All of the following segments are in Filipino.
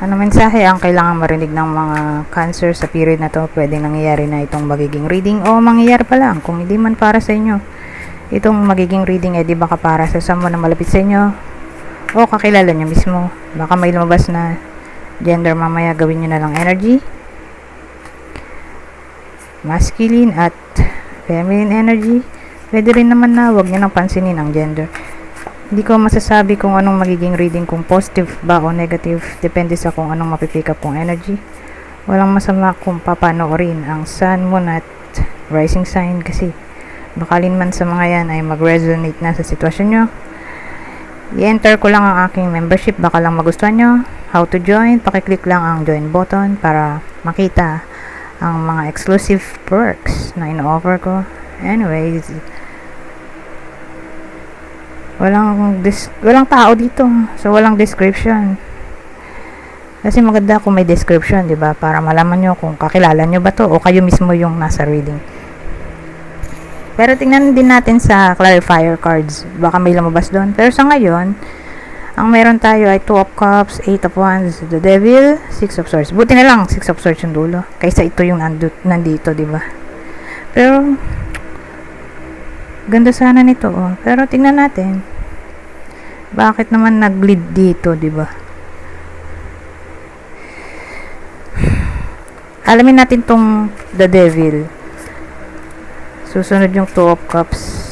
Ano mensahe ang kailangan marinig ng mga Cancer sa period na to? Pwedeng nangyayari na itong magiging reading o mangyayari pa lang kung hindi man para sa inyo. Itong magiging reading di baka para sa someone na malapit sa inyo o kakilala nyo mismo. Baka may lumabas na gender mamaya, gawin nyo na lang energy. Masculine at feminine energy. Pwede rin naman na wag nyo nang pansinin ang gender. Hindi ko masasabi kung anong magiging reading, kung positive ba o negative. Depende sa kung anong mapipick up kong energy. Walang masama kung papanoorin ang sun, moon at rising sign kasi bakalin man sa mga yan ay mag-resonate na sa sitwasyon nyo. I-enter ko lang ang aking membership, baka lang magustuhan nyo. How to join? Pakiclick lang ang join button para makita ang mga exclusive perks na ino-offer ko. Anyways, walang tao dito, so walang description. Kasi maganda kung may description, di ba? Para malaman nyo kung kakilala nyo ba to o kayo mismo yung nasa reading. Pero tingnan din natin sa clarifier cards, baka may lumabas doon. Pero sa ngayon, ang meron tayo ay 2 of Cups, 8 of Wands, the Devil, 6 of Swords. Buti na lang 6 of Swords yung dulo kaysa ito yung nandito, di ba? Pero ganda sana nito, oh. Pero tingnan natin. Bakit naman nag-lead dito, di ba? Alamin natin tong the Devil. Susunod yung 2 of Cups.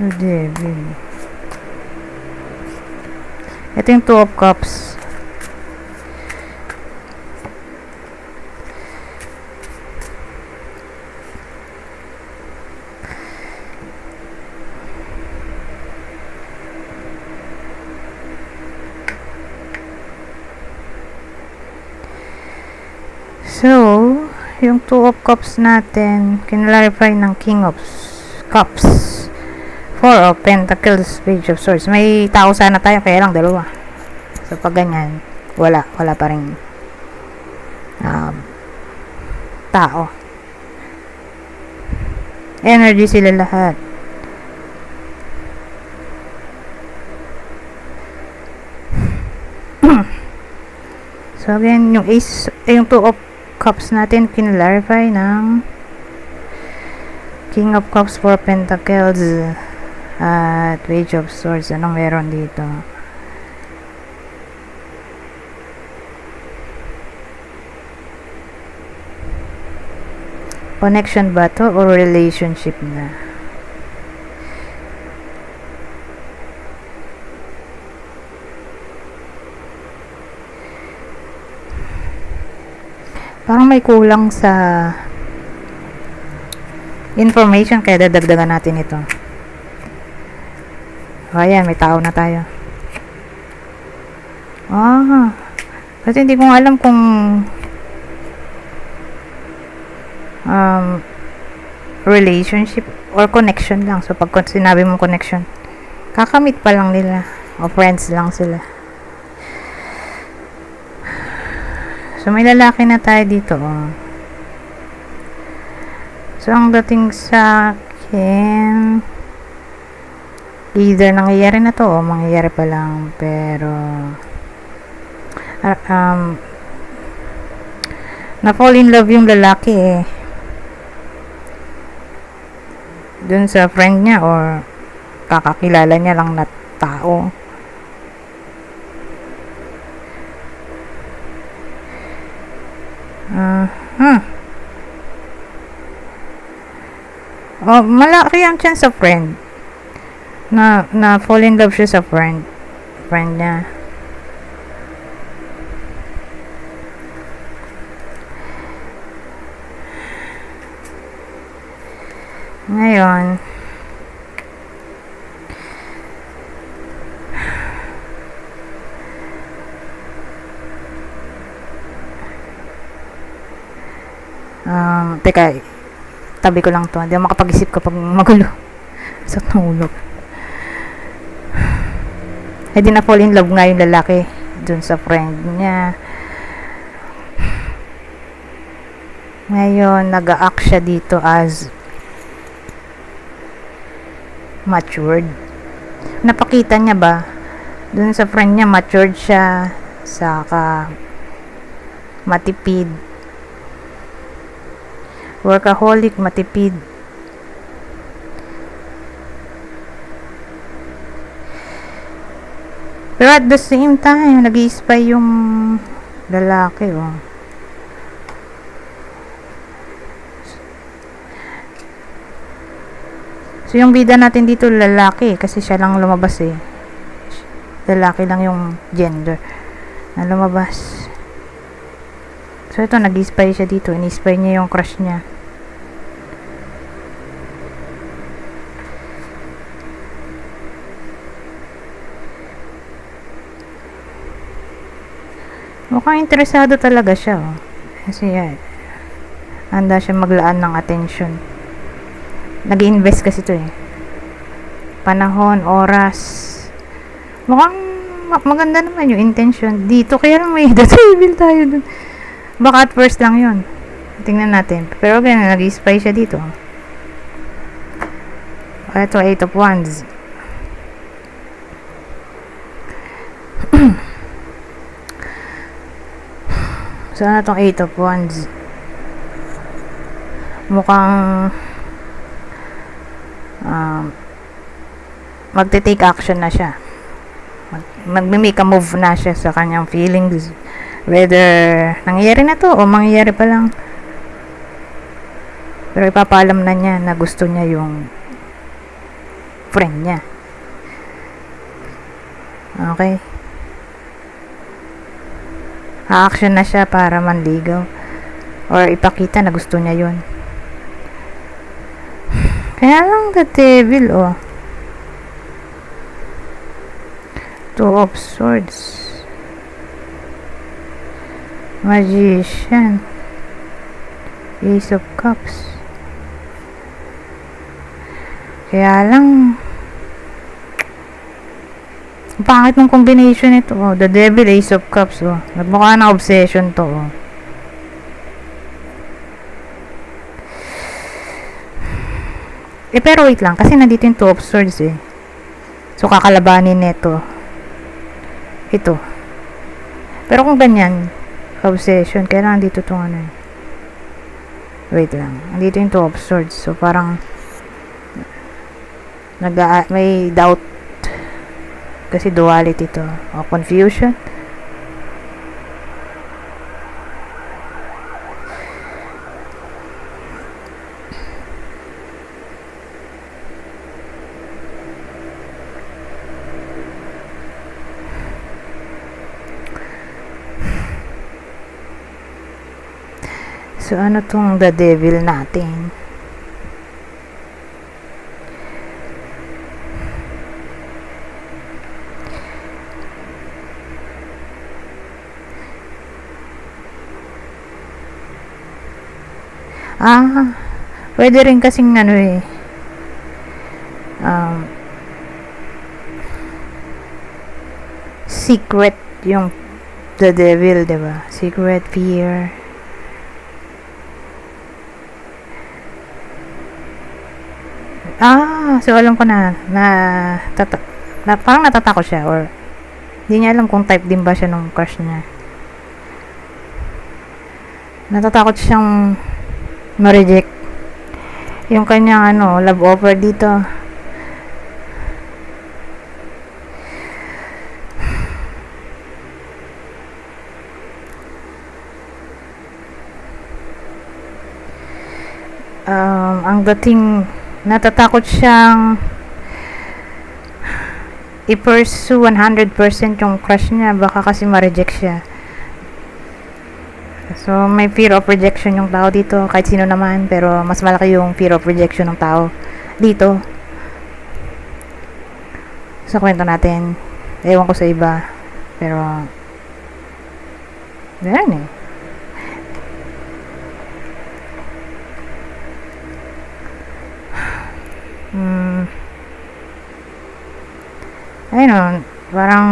The Devil. Ito yung 2 of Cups. So, yung 2 of Cups natin, kinlarify ng King of Cups, 4 of Pentacles, Page of Swords. May tao sana tayo, kaya lang dalawa. So, pag ganyan, wala pa rin tao. Energy sila lahat. So, again, yung Ace, yung 2 of Cups natin, kinlarify ng King of Cups, 4 Pentacles, at Page of Swords. Anong meron dito? Connection ba to or relationship na? Parang may kulang sa information kaya dadagdagan natin ito. Ayan, may tao na tayo. Kasi hindi ko alam kung relationship or connection lang. So, pag sinabi mo connection, kakamit pa lang nila o friends lang sila. So, may lalaki na tayo dito, oh. So, ang dating sa akin, either nangyayari na to o mangyayari pa lang, pero na-fall in love yung lalaki, eh. Dun sa friend niya or kakakilala niya lang na tao. Malaki ang chance sa friend na fall in love siya sa friend niya. Ngayon, teka, tabi ko lang to. Hindi ako makapag-isip kapag magulo. Sa tulog. Di na fall in love nga yung lalaki dun sa friend niya. Ngayon, nag-a-act siya dito as matured. Napakita niya ba dun sa friend niya, matured siya, saka matipid, workaholic, matipid. Pero at the same time, nag-i-spy yung lalaki, oh. So, yung bida natin dito, lalaki, kasi siya lang lumabas, eh. Lalaki lang yung gender na lumabas. So, ito, nag-i-spy siya dito. Ini-spy niya yung crush niya. Mukhang interesado talaga siya, oh. Kasi, handa siya maglaan ng attention. Nag-i-invest kasi ito, eh. Panahon, oras. Mukhang maganda naman yung intention dito. Kaya lang may devil tayo dun. Baka at first lang yun. Tingnan natin. Pero ganyan, nag-i-spy siya dito. Ito, 8 of Wands. So, ano itong 8 of Wands? Mukhang magte-take action na siya. Mag-make a move na siya sa kanyang feelings. Whether nangyayari na to o mangyayari pa lang. Pero ipapaalam na niya na gusto niya yung friend niya. Okay. Ha-action na siya para manligaw. Or ipakita na gusto niya yun. Kaya lang the devil, oh. 2 of Swords. Magician. Ace of Cups. Kaya lang pangit ng combination nito, oh. The Devil, Ace of Cups, oh. Nagmukha na obsession to, oh. Pero wait lang, kasi nandito yung 2 of Swords, eh. So kakalabanin nito ito. Pero kung ganyan, obsession, kailangan dito itong ano. Wait lang. Andito yung 2 of Swords. So, parang may doubt. Kasi duality to. O, confusion. So, ano tong the devil natin? Pwede rin kasing ano, eh. Secret yung the devil, diba? Secret, fear. So alam ko na parang natatakot siya, or hindi niya alam kung type din ba siya nung crush niya. Natatakot siyang ma-reject yung kanyang love offer dito. Ang dating natatakot siyang i-pursue 100% yung crush niya, baka kasi ma-reject siya. So may fear of rejection yung tao dito, kahit sino naman, pero mas malaki yung fear of rejection ng tao dito. Sa kwento natin, ewan ko sa iba, pero ganyan, eh. Ayun, parang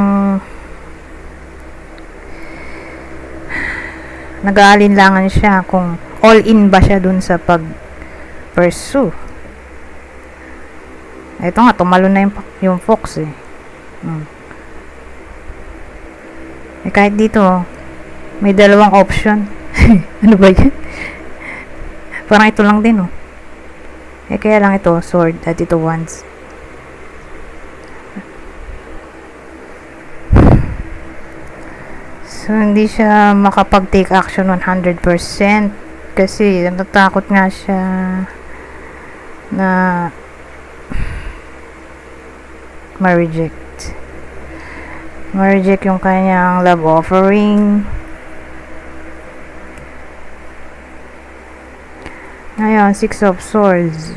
nag-aalinlangan siya kung all in ba siya dun sa pag-pursue. Ito nga, tumalo na yung fox eh. Kahit dito, may dalawang option. Ano ba yan? Parang ito lang din, oh. Kaya lang ito, sword, at ito wands. So, hindi siya makapag-take action 100% kasi natatakot nga siya na ma-reject yung kanyang love offering. Ngayon, 6 of Swords.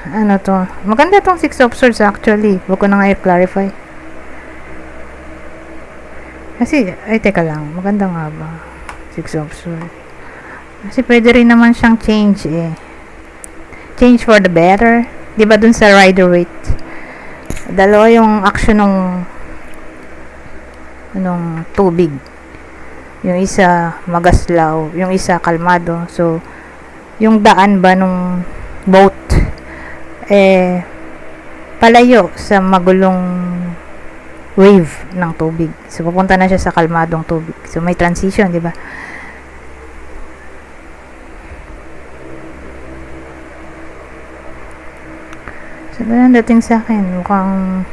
Ano to? Maganda tong 6 of Swords actually. Huwag ko na nga i-clarify. Kasi, ay teka lang. Maganda nga ba? 6 of Swords. Kasi pwede rin naman siyang change eh. Change for the better. Diba dun sa Rider-Waite? Dalawa yung action nung tubig. Yung isa magaslaw, yung isa kalmado. So, yung daan ba nung boat palayo sa magulong wave ng tubig. So, pupunta na siya sa kalmadong tubig. So, may transition, di ba? So, ganun dating sa akin. Mukhang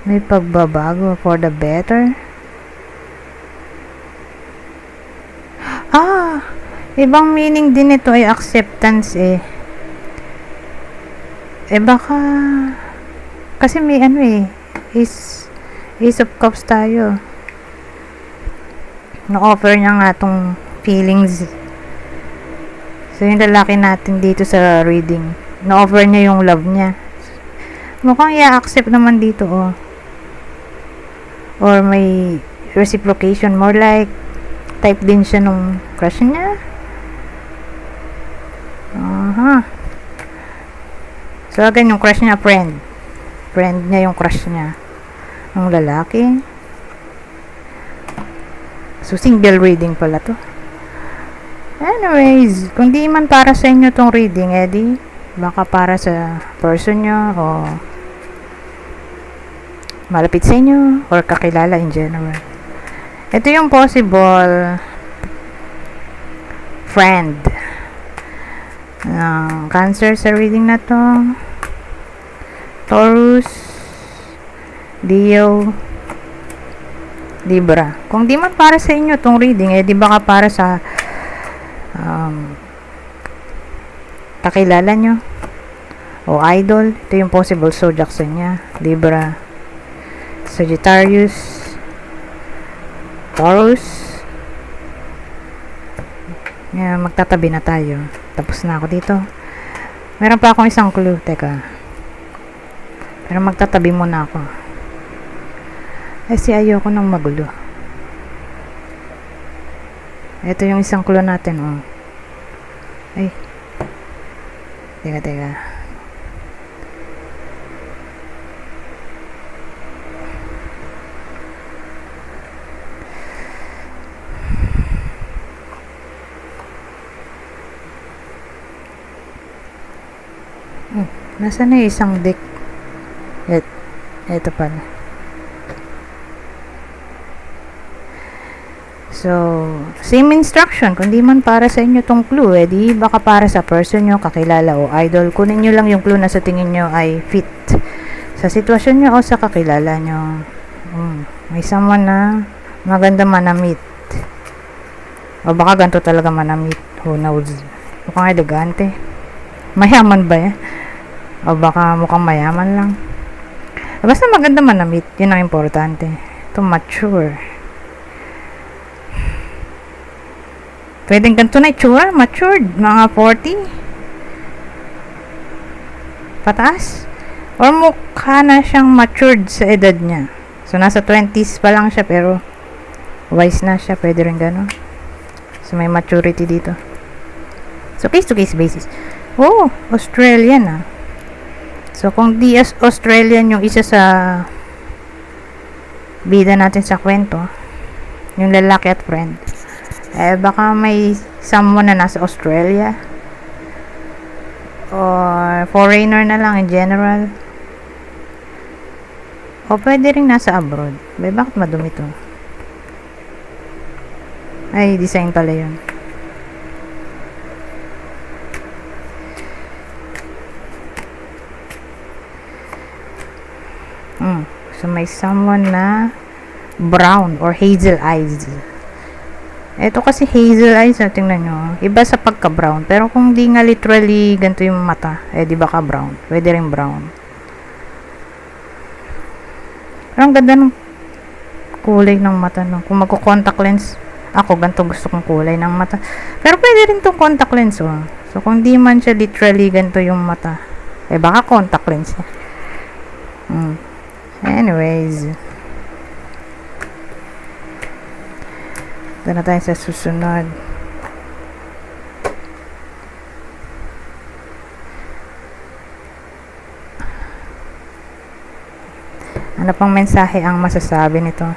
may pagbabago for the better. Ibang meaning din ito ay acceptance eh. Baka kasi may Ace of Cups tayo. Na-offer niya nga tong feelings. So, yung lalaki natin dito sa reading, na-offer niya yung love niya. Mukhang i-accept naman dito, oh. Or may reciprocation. More like, type din siya nung crush niya. So, again, yung crush niya, friend. Friend niya yung crush niya. Ang lalaki. So, single reading pala to. Anyways, kung di man para sa inyo tong reading, di baka para sa person nyo o malapit sa inyo or kakilala in general. Ito yung possible friend. Cancer sa reading na to. Taurus, Leo, Libra. Kung di man para sa inyo tong reading, di baka para sa kakilala nyo o idol. Ito yung possible zodiac sa niya. Libra, Sagittarius, Taurus. Magtatabi na tayo. Tapos na ako dito. Meron pa akong isang clue. Teka. Pero magtatabi muna ako. Kasi ayoko nang magulo. Ito yung isang clue natin, oh. Ay. Teka. Nasaan na yung isang deck? Ito pala. So, same instruction. Kung di man para sa inyo tong clue, di baka para sa person nyo, kakilala o idol. Kunin nyo lang yung clue na sa tingin nyo ay fit sa sitwasyon nyo o sa kakilala nyo. May someone na maganda manamit. O baka ganito talaga manamit. Who knows? Mukhang elegante. Mayaman ba yan? O baka mukhang mayaman lang. Basta maganda manamit. Yun ang importante. Ito mature. Pwedeng ganito na itsura. Matured. Mga 40. Pataas. Or mukha na siyang matured sa edad niya. So, nasa 20s pa lang siya pero wise na siya. Pwede rin gano'n. So, may maturity dito. So, case-to-case basis. Oh, Australian ah. So, kung di Australian yung isa sa bida natin sa kwento, yung lalaki at friend, baka may someone na nasa Australia. or foreigner na lang in general. O pwede rin nasa abroad. Bakit madumi to? Ay, design pala yun. So may someone na brown or hazel eyes. Ito kasi hazel eyes, tingnan nyo. Iba sa pagka-brown. Pero kung di nga literally ganito yung mata, di ba ka brown? Pwede rin brown. Pero ang ganda ng kulay ng mata, no? Kung magko-contact lens, ako ganito gusto kong kulay ng mata. Pero pwede rin tong contact lens, oh. So kung di man siya literally ganito yung mata, baka contact lens niya. Anyways, ito na tayo sa susunod. Ano pang mensahe ang masasabi nito?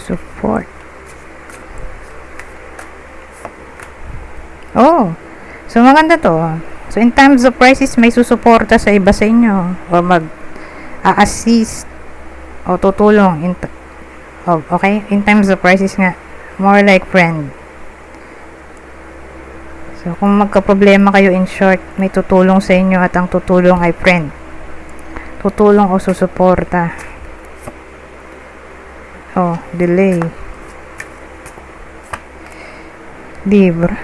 Support. Oh, so maganda to. So in times of crisis, may susuporta sa iba sa inyo o mag-assist o tutulong okay? In times of crisis nga, more like friend. So kung magka-problema kayo, in short, may tutulong sa inyo at ang tutulong ay friend. Tutulong o susuporta. Oh, delay. Libra.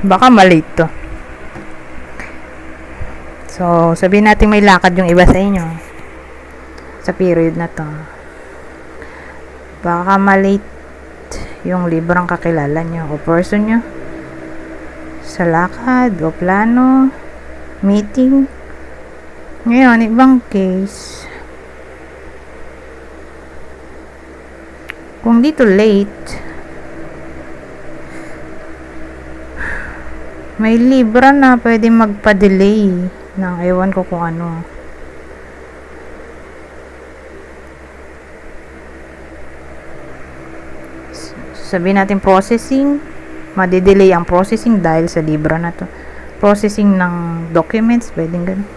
Baka malate to. So, sabihin natin may lakad yung iba sa inyo sa period na to. Baka malate yung librang kakilala nyo o person nyo sa lakad o plano, meeting. Ngayon, ibang case, kung dito late, may libra na pwede magpa-delay ng ewan ko kung ano. Sabihin natin processing, madidelay ang processing dahil sa libra na to. Processing ng documents, pwedeng ganun.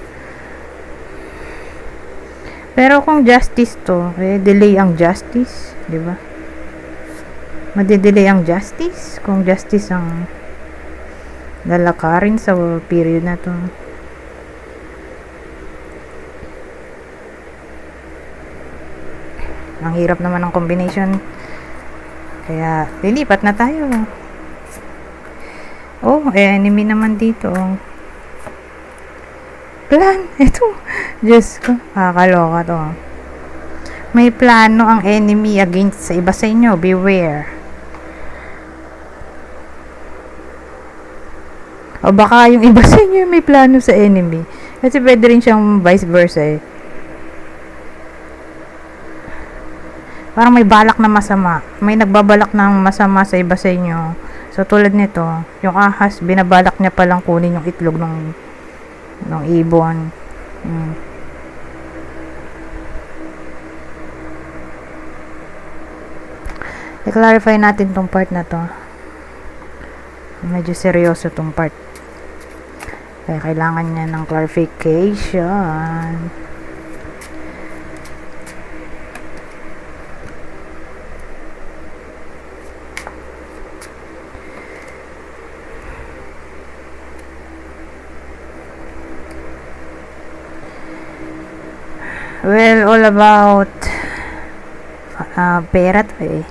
Pero kung justice to, delay ang justice, di ba? Madidelay ang justice kung justice ang lalakarin sa period na to. Ang hirap naman ng combination. Kaya, lilipat na tayo. Oh, enemy naman dito. Plan. Ito. Diyos ko. Kakaloka to. May plano ang enemy against sa iba sa inyo. Beware. O baka yung iba sa inyo may plano sa enemy. Kasi pwede rin siyang vice versa eh. Parang may balak na masama. May nagbabalak ng masama sa iba sa inyo. So, tulad nito, yung ahas, binabalak niya palang kunin yung itlog ng ibon. I-clarify natin tong part na to. Medyo seryoso tong part. Kaya kailangan niya ng clarification. Well, all about pera to eh.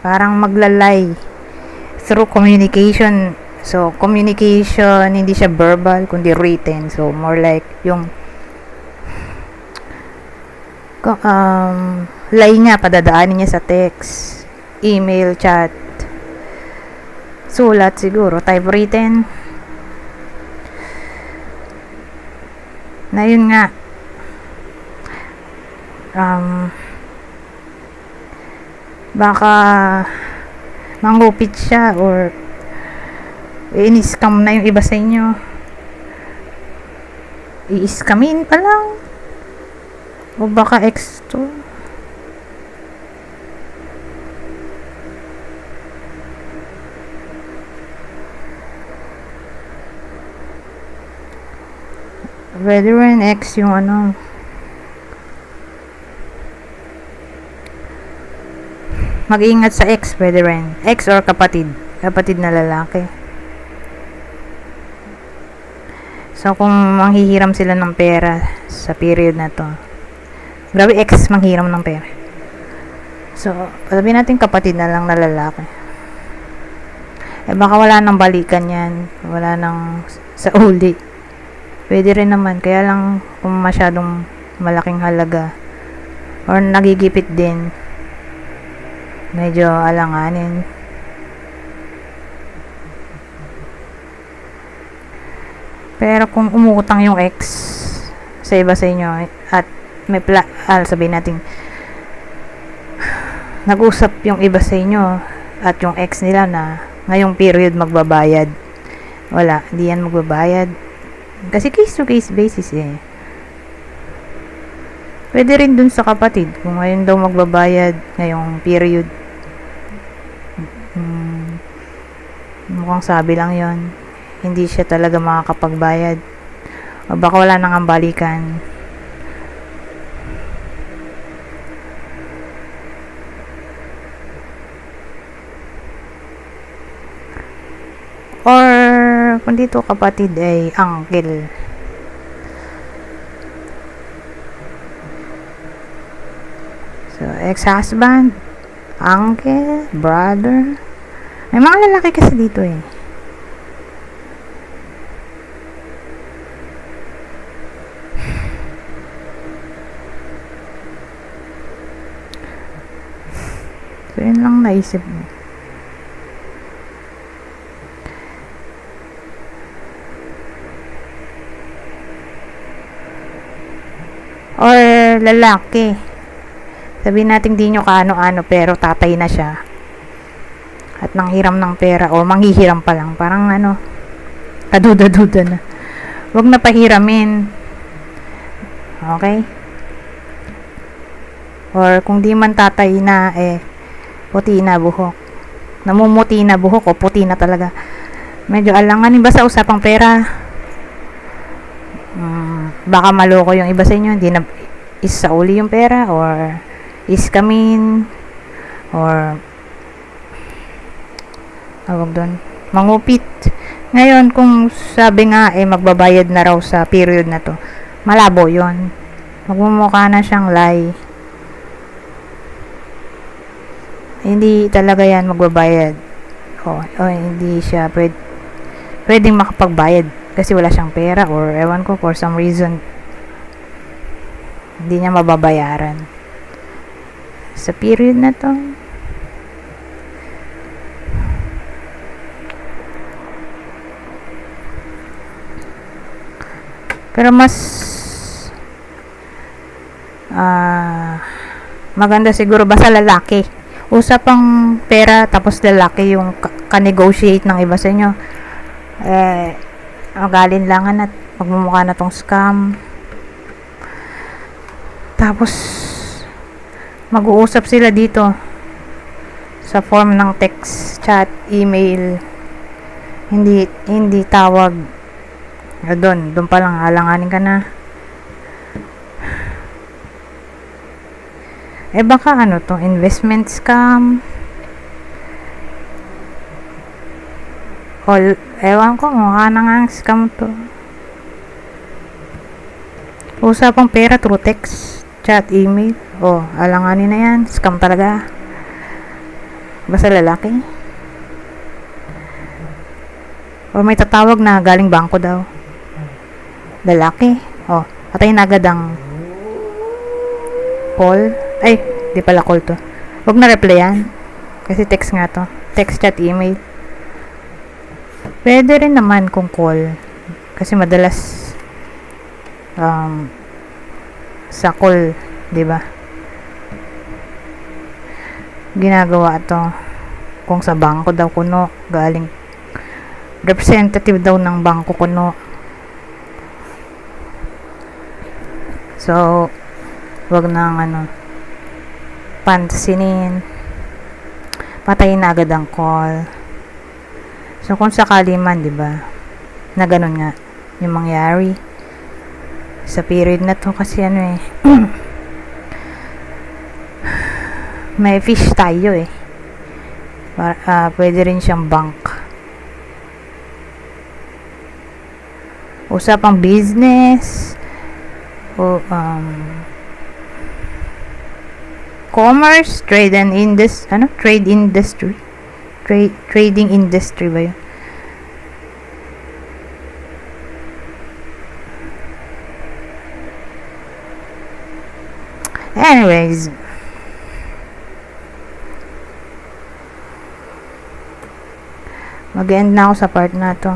Parang maglalay through communication. So, communication, hindi siya verbal, kundi written. So, more like yung lie niya, padadaanin niya sa text, email, chat, sulat siguro, typewritten. Na yun nga, baka mangupit siya or in-scam na yung iba sa inyo. I-scamin pa lang. O baka ex to. Pwede rin ex yung ano. Mag-ingat sa ex, pwede rin. Ex or kapatid. Kapatid na lalaki. So, kung manghihiram sila ng pera sa period na to. Grabe, ex manghiram ng pera. So, sabihin natin kapatid na lang na lalaki. Baka wala nang balikan yan. Wala nang sa uli. Pwede rin naman. Kaya lang, kung masyadong malaking halaga or nagigipit din, medyo alanganin. Pero kung umutang yung ex sa iba sa inyo at may sabihin natin nag-usap yung iba sa inyo at yung ex nila na ngayong period magbabayad, wala, hindi yan magbabayad kasi case to case basis eh. Pwede rin dun sa kapatid kung ngayon daw magbabayad ngayong period. Mukhang sabi lang yon, hindi siya talaga makakapagbayad o baka wala nang balikan. Or kung dito kapatid ay uncle. So ex-husband, uncle, brother. May mga lalaki kasi dito eh. So yun lang naisip mo. Or lalaki. Sabihin natin di nyo kaano-ano pero tatay na siya. At nanghiram ng pera o manghihiram pa lang. Parang ano, kaduda-duda na. Huwag na pahiramin. Okay? Or kung di man tatay na, puti na buhok. Namumuti na buhok o puti na talaga. Medyo alanganin ba sa usapang pera? Baka maloko yung iba sa inyo. Hindi na isauli yung pera or iskamin or awag doon, mangupit. Ngayon, kung sabi nga magbabayad na raw sa period na to, malabo yon. Magmumukha na siyang lie. Hindi talaga yan magbabayad. O hindi siya pwedeng makapagbayad kasi wala siyang pera or ewan ko for some reason hindi niya mababayaran sa period na to. Pero mas maganda siguro basta lalaki. Usapang pera tapos lalaki yung ka-negotiate ng iba sa inyo. Magalinlangan at magmumukha na tong scam. Tapos mag-uusap sila dito sa form ng text, chat, email. Hindi tawag. Doon pa lang alanganin ka na. Baka ano to, investment scam. Ewan ko, mukha na nga scam to. Usapang pera through text, chat, email. Alanganin na yan. Scam talaga. Basta lalaki. O may tatawag na galing bangko daw. Lalaki. Patayin agad ang call. Di pala call to. Huwag na replyan. Kasi text nga to. Text, chat, email. Pwede rin naman kung call. Kasi madalas sa call, di ba? Ginagawa to. Kung sa bangko daw kuno, galing representative daw ng bangko kuno. So, wag nang pansinin. Patayin na agad ang call. So, kung sakali man, di ba, na ganun nga yung mangyari. Sa period na to kasi ano eh. May fish tayo eh. Pwede rin siyang bank. Usapang business o commerce, trade industry. Trading industry ba yun? Anyways, mag-end na ako sa part na to.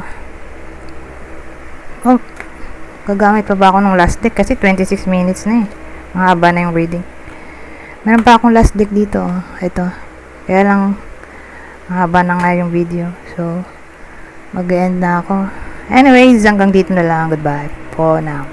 Oh, gagamit pa ba ako ng last deck kasi 26 minutes na eh. Mahaba na yung reading. Meron pa akong last deck dito. Oh. Ito. Kaya lang mahaba na nga yung video. So, mag-end na ako. Anyways, hanggang dito na lang. Goodbye for now.